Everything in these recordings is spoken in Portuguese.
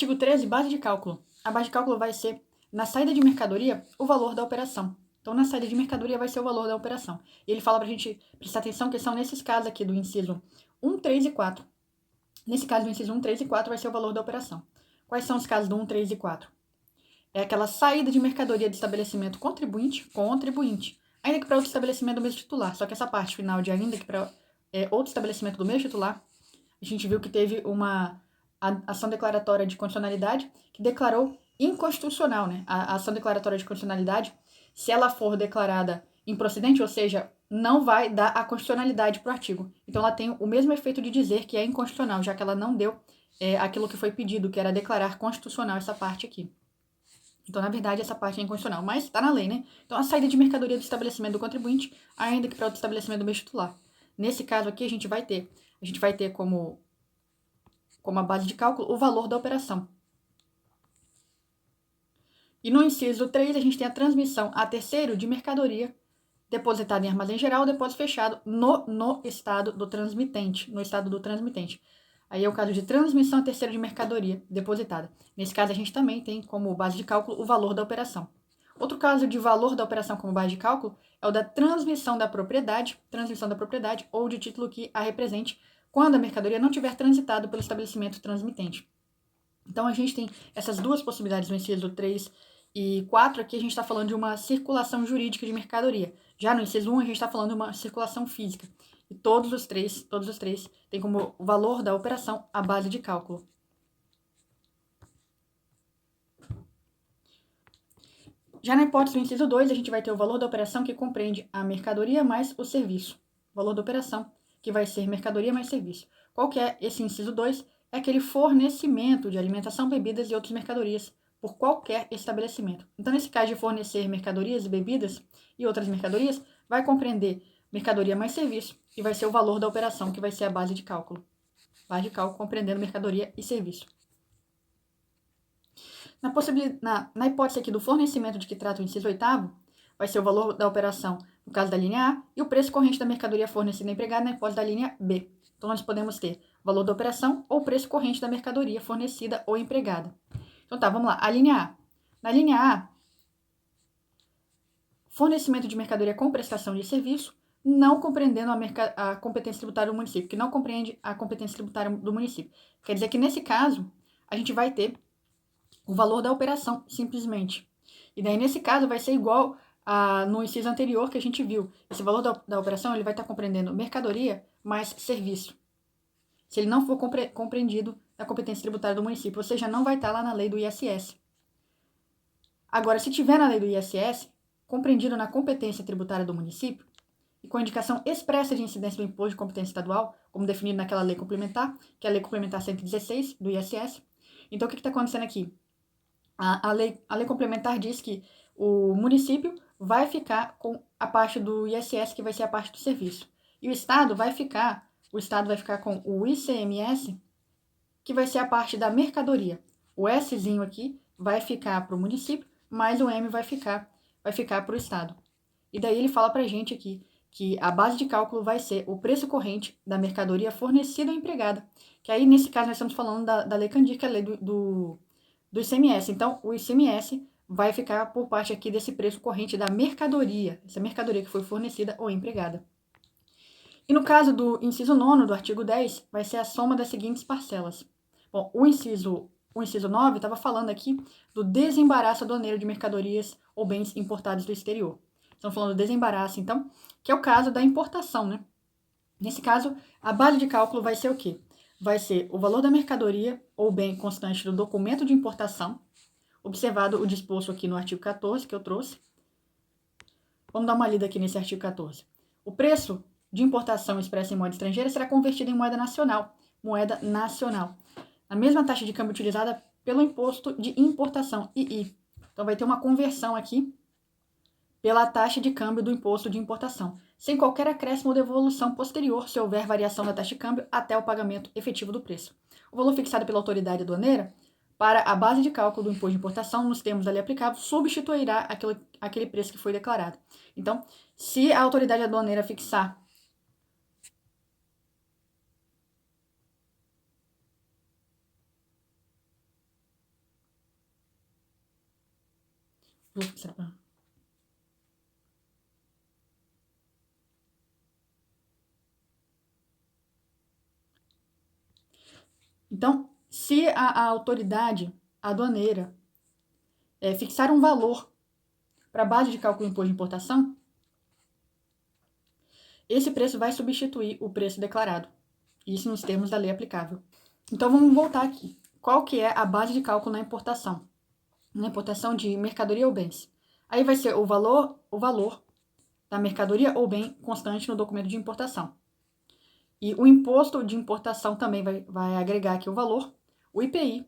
Artigo 13, base de cálculo. A base de cálculo vai ser, na saída de mercadoria, o valor da operação. Então, na saída de mercadoria vai ser o valor da operação. E ele fala para a gente prestar atenção que são nesses casos aqui do inciso 1, 3 e 4. Nesse caso do inciso 1, 3 e 4 vai ser o valor da operação. Quais são os casos do 1, 3 e 4? É aquela saída de mercadoria de estabelecimento contribuinte, ainda que para outro estabelecimento do mesmo titular. Só que essa parte final de ainda que para outro estabelecimento do mesmo titular, a gente viu que teve uma ação declaratória de constitucionalidade que declarou inconstitucional, né? A ação declaratória de constitucionalidade, se ela for declarada improcedente, ou seja, não vai dar a constitucionalidade para o artigo. Então, ela tem o mesmo efeito de dizer que é inconstitucional, já que ela não deu aquilo que foi pedido, que era declarar constitucional essa parte aqui. Então, na verdade, essa parte é inconstitucional, mas está na lei, né? Então, a saída de mercadoria do estabelecimento do contribuinte, ainda que para outro estabelecimento do mesmo titular. Nesse caso aqui, a gente vai ter como a base de cálculo o valor da operação. E no inciso 3, a gente tem a transmissão a terceiro de mercadoria depositada em armazém geral ou depósito fechado no estado do transmitente. Aí é o caso de transmissão a terceiro de mercadoria depositada. Nesse caso, a gente também tem como base de cálculo o valor da operação. Outro caso de valor da operação como base de cálculo é o da transmissão da propriedade ou de título que a represente quando a mercadoria não tiver transitado pelo estabelecimento transmitente. Então, a gente tem essas duas possibilidades no inciso 3 e 4, aqui a gente está falando de uma circulação jurídica de mercadoria. Já no inciso 1, a gente está falando de uma circulação física. E todos os três têm como valor da operação a base de cálculo. Já na hipótese do inciso 2, a gente vai ter o valor da operação que compreende a mercadoria mais o serviço. O valor da operação, que vai ser mercadoria mais serviço. Qual que é esse inciso 2? É aquele fornecimento de alimentação, bebidas e outras mercadorias por qualquer estabelecimento. Então, nesse caso de fornecer mercadorias e bebidas e outras mercadorias, vai compreender mercadoria mais serviço e vai ser o valor da operação, que vai ser a base de cálculo. Base de cálculo compreendendo mercadoria e serviço. Na hipótese aqui do fornecimento de que trata o inciso 8º, vai ser o valor da operação no caso da linha A e o preço corrente da mercadoria fornecida e empregada na hipótese da linha B. Então, nós podemos ter o valor da operação ou o preço corrente da mercadoria fornecida ou empregada. Então, tá, vamos lá. A linha A. Na linha A, fornecimento de mercadoria com prestação de serviço, não compreendendo a competência tributária do município, que não compreende a competência tributária do município. Quer dizer que, nesse caso, a gente vai ter o valor da operação, simplesmente. E daí, nesse caso, vai ser igual no inciso anterior que a gente viu. Esse valor da operação ele vai estar compreendendo mercadoria mais serviço. Se ele não for compreendido na competência tributária do município, ou seja, não vai estar lá na lei do ISS. Agora, se tiver na lei do ISS, compreendido na competência tributária do município, e com indicação expressa de incidência do imposto de competência estadual, como definido naquela lei complementar, que é a lei complementar 116 do ISS. Então, o que está acontecendo aqui? A lei complementar diz que o município vai ficar com a parte do ISS, que vai ser a parte do serviço. E o Estado vai ficar com o ICMS, que vai ser a parte da mercadoria. O Szinho aqui vai ficar para o município, mas o M vai ficar para o Estado. E daí ele fala para a gente aqui que a base de cálculo vai ser o preço corrente da mercadoria fornecida ou empregada. Que aí, nesse caso, nós estamos falando da Lei Candir, que é a lei do ICMS. Então, o ICMS vai ficar por parte aqui desse preço corrente da mercadoria, essa mercadoria que foi fornecida ou empregada. E no caso do inciso 9 do artigo 10, vai ser a soma das seguintes parcelas. Bom, o inciso 9 estava falando aqui do desembaraço aduaneiro de mercadorias ou bens importados do exterior. Estamos falando do desembaraço, então, que é o caso da importação, né? Nesse caso, a base de cálculo vai ser o quê? Vai ser o valor da mercadoria ou bem constante do documento de importação, observado o disposto aqui no artigo 14, que eu trouxe. Vamos dar uma lida aqui nesse artigo 14. O preço de importação expressa em moeda estrangeira será convertido em moeda nacional. A mesma taxa de câmbio utilizada pelo imposto de importação, II. Então, vai ter uma conversão aqui pela taxa de câmbio do imposto de importação, sem qualquer acréscimo ou devolução posterior, se houver variação da taxa de câmbio até o pagamento efetivo do preço. O valor fixado pela autoridade aduaneira para a base de cálculo do imposto de importação, nos termos da lei aplicável, substituirá aquele preço que foi declarado. Então, se a autoridade aduaneira fixar Então, se a autoridade aduaneira fixar um valor para a base de cálculo do imposto de importação, esse preço vai substituir o preço declarado. Isso nos termos da lei aplicável. Então, vamos voltar aqui. Qual que é a base de cálculo na importação? Na importação de mercadoria ou bens. Aí vai ser o valor da mercadoria ou bem constante no documento de importação. E o imposto de importação também vai agregar aqui o valor, o IPI,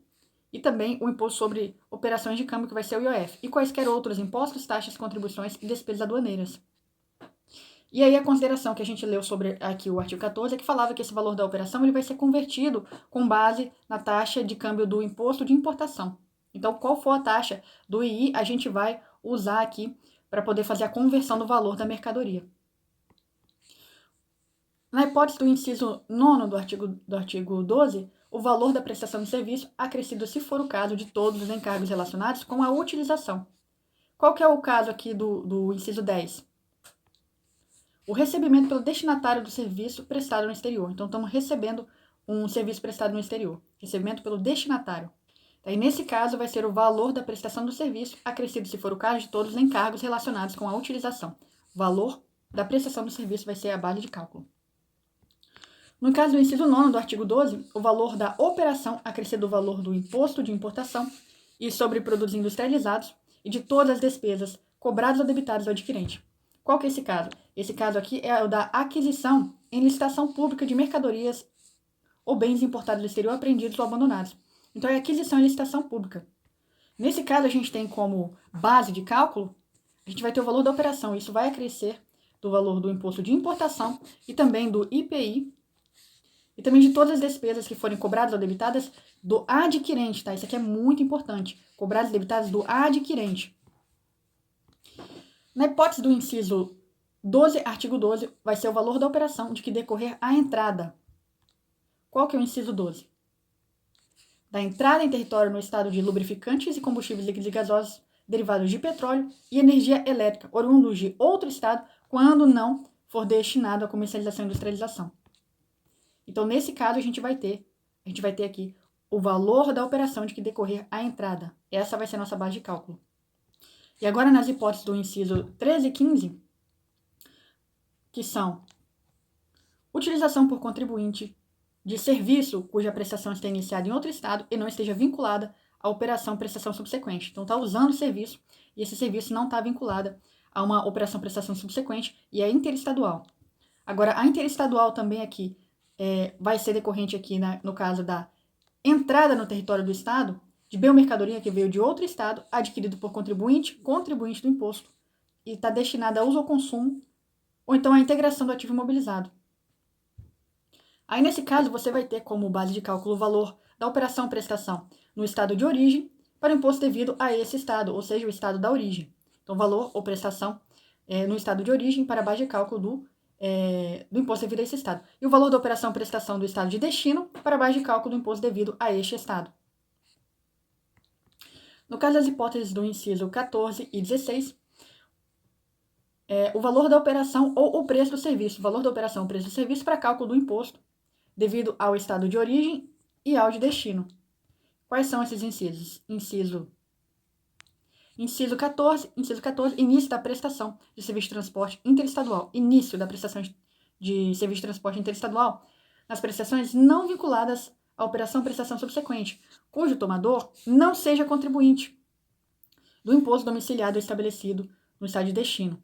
e também o imposto sobre operações de câmbio, que vai ser o IOF, e quaisquer outros impostos, taxas, contribuições e despesas aduaneiras. E aí a consideração que a gente leu sobre aqui o artigo 14 é que falava que esse valor da operação ele vai ser convertido com base na taxa de câmbio do imposto de importação. Então, qual for a taxa do II, a gente vai usar aqui para poder fazer a conversão do valor da mercadoria. Na hipótese do inciso 9 do artigo 12, o valor da prestação de serviço acrescido se for o caso de todos os encargos relacionados com a utilização. Qual que é o caso aqui do inciso 10? O recebimento pelo destinatário do serviço prestado no exterior. Então, estamos recebendo um serviço prestado no exterior. Recebimento pelo destinatário. Aí, nesse caso, vai ser o valor da prestação do serviço acrescido se for o caso de todos os encargos relacionados com a utilização. O valor da prestação do serviço vai ser a base de cálculo. No caso do inciso 9 do artigo 12, o valor da operação acrescido o valor do imposto de importação e sobre produtos industrializados e de todas as despesas cobradas ou debitadas ao adquirente. Qual que é esse caso? Esse caso aqui é o da aquisição em licitação pública de mercadorias ou bens importados do exterior apreendidos ou abandonados. Então, é aquisição em licitação pública. Nesse caso, a gente tem como base de cálculo, a gente vai ter o valor da operação. Isso vai acrescer do valor do imposto de importação e também do IPI e também de todas as despesas que forem cobradas ou debitadas do adquirente, tá? Isso aqui é muito importante. Cobradas e debitadas do adquirente. Na hipótese do inciso 12, artigo 12, vai ser o valor da operação de que decorrer a entrada. Qual que é o inciso 12? Da entrada em território no estado de lubrificantes e combustíveis líquidos e gasosos derivados de petróleo e energia elétrica oriundos de outro estado quando não for destinado à comercialização e industrialização. Então, nesse caso, a gente vai ter aqui o valor da operação de que decorrer a entrada. Essa vai ser a nossa base de cálculo. E agora, nas hipóteses do inciso 13 e 15, que são utilização por contribuinte de serviço cuja prestação esteja iniciada em outro estado e não esteja vinculada à operação prestação subsequente. Então, está usando o serviço e esse serviço não está vinculado a uma operação prestação subsequente e é interestadual. Agora, a interestadual também aqui vai ser decorrente aqui, no caso da entrada no território do estado de bem ou mercadoria que veio de outro estado, adquirido por contribuinte do imposto, e está destinada a uso ou consumo, ou então a integração do ativo imobilizado. Aí, nesse caso, você vai ter como base de cálculo o valor da operação prestação no estado de origem para o imposto devido a esse estado, ou seja, o estado da origem. Então, valor ou prestação no estado de origem para a base de cálculo do imposto devido a esse estado. E o valor da operação prestação do estado de destino para a base de cálculo do imposto devido a este estado. No caso das hipóteses do inciso 14 e 16, o valor da operação ou o preço do serviço. O valor da operação ou preço do serviço para cálculo do imposto devido ao estado de origem e ao de destino. Quais são esses incisos? Inciso 14, início da prestação de serviço de transporte interestadual. Início da prestação de serviço de transporte interestadual nas prestações não vinculadas à operação prestação subsequente, cujo tomador não seja contribuinte do imposto domiciliado estabelecido no estado de destino.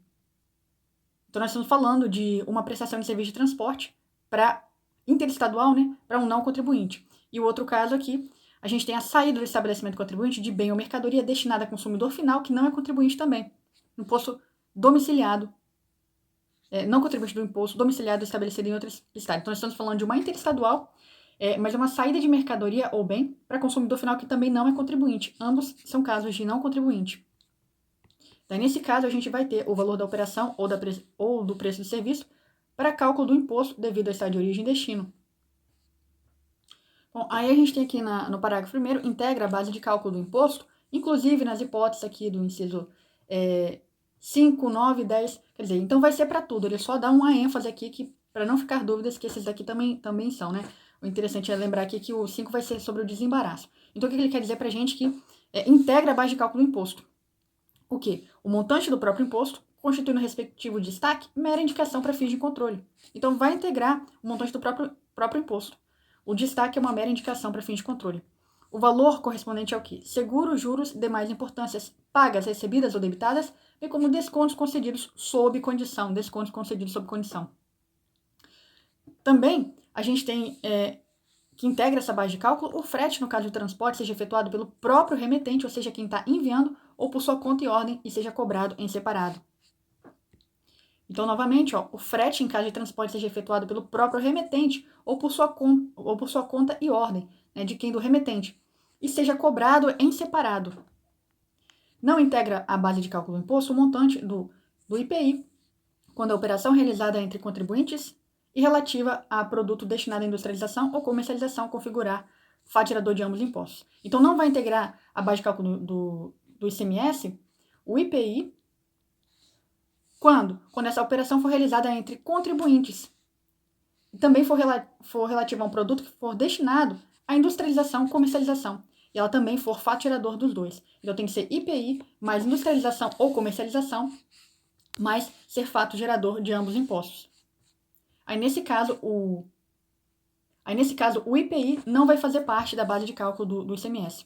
Então, nós estamos falando de uma prestação de serviço de transporte para interestadual, né, para um não contribuinte. E o outro caso aqui, a gente tem a saída do estabelecimento contribuinte de bem ou mercadoria destinada a consumidor final, que não é contribuinte também. Imposto domiciliado, não contribuinte do imposto domiciliado estabelecido em outro estado. Então, nós estamos falando de uma interestadual, mas é uma saída de mercadoria ou bem para consumidor final que também não é contribuinte. Ambos são casos de não contribuinte. Então, nesse caso, a gente vai ter o valor da operação ou do preço do serviço para cálculo do imposto devido ao estado de origem e destino. Bom, aí a gente tem aqui no parágrafo 1º, integra a base de cálculo do imposto, inclusive nas hipóteses aqui do inciso 5, 9, 10, quer dizer, então vai ser para tudo. Ele só dá uma ênfase aqui, que para não ficar dúvidas, que esses daqui também são, né? O interessante é lembrar aqui que o 5 vai ser sobre o desembaraço. Então, o que ele quer dizer pra gente? Que integra a base de cálculo do imposto. O quê? O montante do próprio imposto, constituindo o respectivo destaque, mera indicação para fins de controle. Então, vai integrar o montante do próprio imposto. O destaque é uma mera indicação para fins de controle. O valor correspondente ao quê? Seguro, juros e demais importâncias pagas, recebidas ou debitadas, bem como descontos concedidos sob condição. Descontos concedidos sob condição. Também, a gente tem que integra essa base de cálculo o frete, no caso de transporte, seja efetuado pelo próprio remetente, ou seja, quem está enviando, ou por sua conta e ordem, e seja cobrado em separado. Então, novamente, o frete, em caso de transporte, seja efetuado pelo próprio remetente, ou por sua conta e ordem, né, de quem do remetente, e seja cobrado em separado. Não integra a base de cálculo do imposto o montante do IPI, quando a operação realizada entre contribuintes e relativa a produto destinado à industrialização ou comercialização configurar faturador de ambos os impostos. Então, não vai integrar a base de cálculo do ICMS, o IPI, quando essa operação for realizada entre contribuintes e também for relativa a um produto que for destinado à industrialização, comercialização, e ela também for faturador dos dois. Então, tem que ser IPI mais industrialização ou comercialização, mais ser fato gerador de ambos os impostos. Aí, nesse caso, o IPI não vai fazer parte da base de cálculo do ICMS.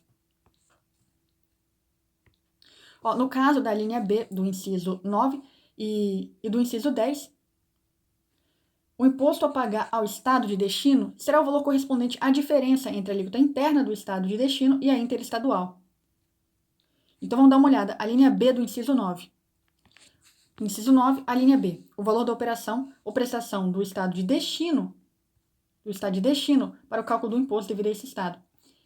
No caso da linha B, do inciso 9 e do inciso 10, o imposto a pagar ao estado de destino será o valor correspondente à diferença entre a alíquota interna do estado de destino e a interestadual. Então, vamos dar uma olhada. A linha B do inciso 9. Inciso 9, a linha B. O valor da operação ou prestação do estado de destino para o cálculo do imposto devido a esse estado.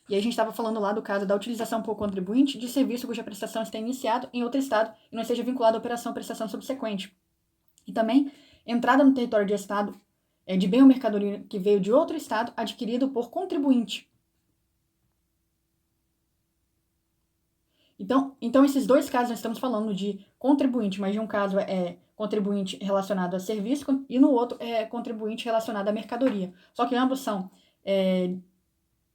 E aí a gente estava falando lá do caso da utilização por contribuinte de serviço cuja prestação está iniciado em outro estado e não seja vinculado à operação ou prestação subsequente. E também, entrada no território de estado de bem ou mercadoria que veio de outro estado adquirido por contribuinte. Então, esses dois casos nós estamos falando de contribuinte, mas de um caso é contribuinte relacionado a serviço e no outro é contribuinte relacionado à mercadoria. Só que ambos são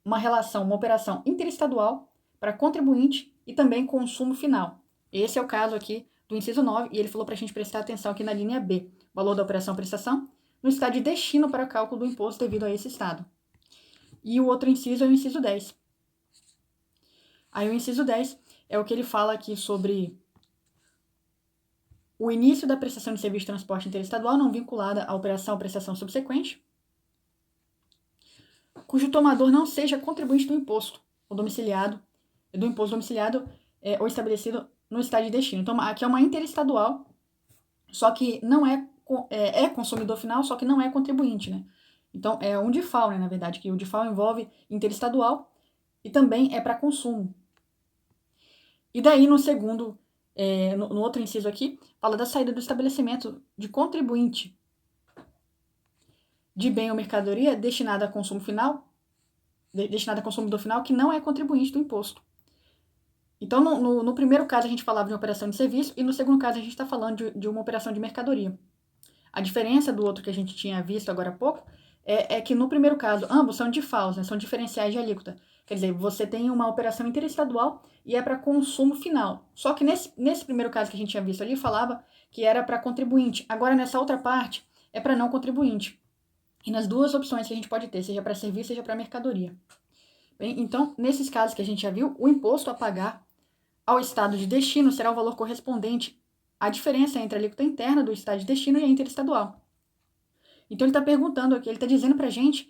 uma operação interestadual para contribuinte e também consumo final. Esse é o caso aqui do inciso 9 e ele falou para a gente prestar atenção aqui na linha B. Valor da operação prestação no estado de destino para cálculo do imposto devido a esse estado. E o outro inciso é o inciso 10. Aí o inciso 10 é o que ele fala aqui sobre o início da prestação de serviço de transporte interestadual não vinculada à operação ou prestação subsequente, cujo tomador não seja contribuinte do imposto ou domiciliado, ou estabelecido no estado de destino. Então, aqui é uma interestadual, só que não é consumidor final, só que não é contribuinte, né? Então, é um DIFAL, né, na verdade, que o DIFAL envolve interestadual e também é para consumo. E daí, no segundo, no outro inciso aqui, fala da saída do estabelecimento de contribuinte de bem ou mercadoria destinada a consumo final, destinada a consumidor final, que não é contribuinte do imposto. Então, no primeiro caso, a gente falava de uma operação de serviço, e no segundo caso, a gente está falando de uma operação de mercadoria. A diferença do outro que a gente tinha visto agora há pouco é que no primeiro caso, ambos são DIFALs, né, são diferenciais de alíquota. Quer dizer, você tem uma operação interestadual e é para consumo final. Só que nesse primeiro caso que a gente tinha visto ali, falava que era para contribuinte. Agora, nessa outra parte, é para não contribuinte. E nas duas opções que a gente pode ter, seja para serviço, seja para mercadoria. Bem, então, nesses casos que a gente já viu, o imposto a pagar ao estado de destino será o valor correspondente à diferença entre a alíquota interna do estado de destino e a interestadual. Então, ele está perguntando aqui, ele está dizendo para a gente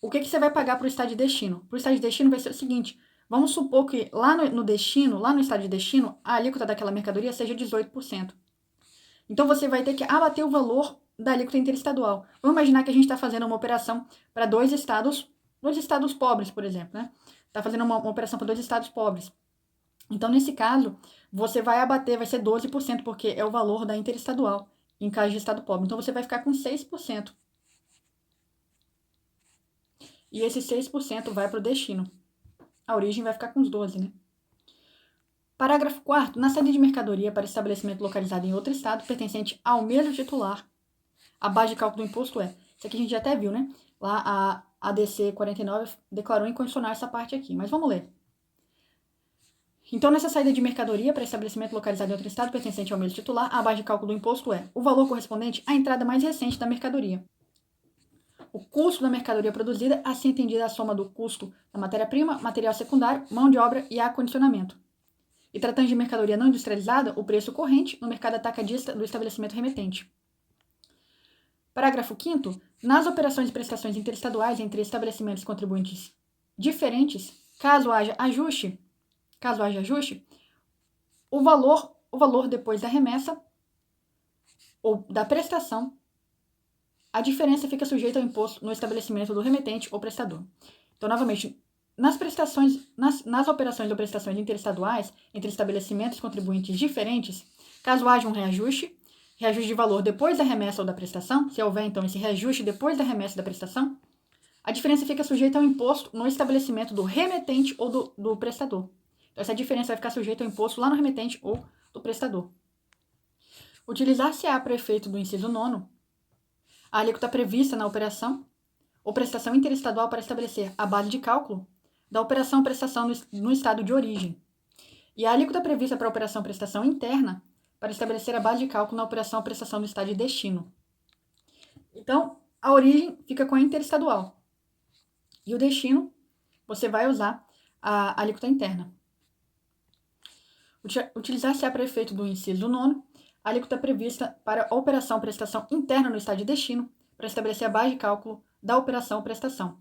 o que você vai pagar para o estado de destino. Para o estado de destino vai ser o seguinte, vamos supor que lá no estado de destino, a alíquota daquela mercadoria seja 18%. Então, você vai ter que abater o valor da alíquota interestadual. Vamos imaginar que a gente está fazendo uma operação para dois estados pobres, por exemplo, né? Está fazendo uma operação para 2 estados pobres. Então, nesse caso, você vai abater, vai ser 12%, porque é o valor da interestadual, em caso de estado pobre. Então, você vai ficar com 6%. E esse 6% vai para o destino. A origem vai ficar com os 12%, né? Parágrafo 4º. Na saída de mercadoria para estabelecimento localizado em outro estado, pertencente ao mesmo titular, a base de cálculo do imposto é... Isso aqui a gente já até viu, né? Lá a ADC 49 declarou incondicional essa parte aqui, mas vamos ler. Então, nessa saída de mercadoria para estabelecimento localizado em outro estado pertencente ao mesmo titular, a base de cálculo do imposto é o valor correspondente à entrada mais recente da mercadoria. O custo da mercadoria produzida, assim entendida a soma do custo da matéria-prima, material secundário, mão de obra e acondicionamento. E tratando de mercadoria não industrializada, o preço corrente no mercado atacadista do estabelecimento remetente. Parágrafo 5º. Nas operações e prestações interestaduais entre estabelecimentos contribuintes diferentes, caso haja ajuste, o valor depois da remessa ou da prestação, a diferença fica sujeita ao imposto no estabelecimento do remetente ou prestador. Então, novamente, nas operações ou prestações interestaduais entre estabelecimentos contribuintes diferentes, caso haja um reajuste de valor depois da remessa ou da prestação, se houver, então, esse reajuste depois da remessa da prestação, a diferença fica sujeita ao imposto no estabelecimento do remetente ou do prestador. Então, essa diferença vai ficar sujeita ao imposto lá no remetente ou do prestador. Utilizar-se-á para efeito do inciso 9º a alíquota prevista na operação ou prestação interestadual para estabelecer a base de cálculo da operação ou prestação no estado de origem, e a alíquota prevista para a operação ou prestação interna para estabelecer a base de cálculo na operação ou prestação do estado de destino. Então, a origem fica com a interestadual e o destino você vai usar a alíquota interna. Utilizar-se-á para efeito do inciso 9º a alíquota prevista para a operação ou prestação interna no estado de destino para estabelecer a base de cálculo da operação ou prestação.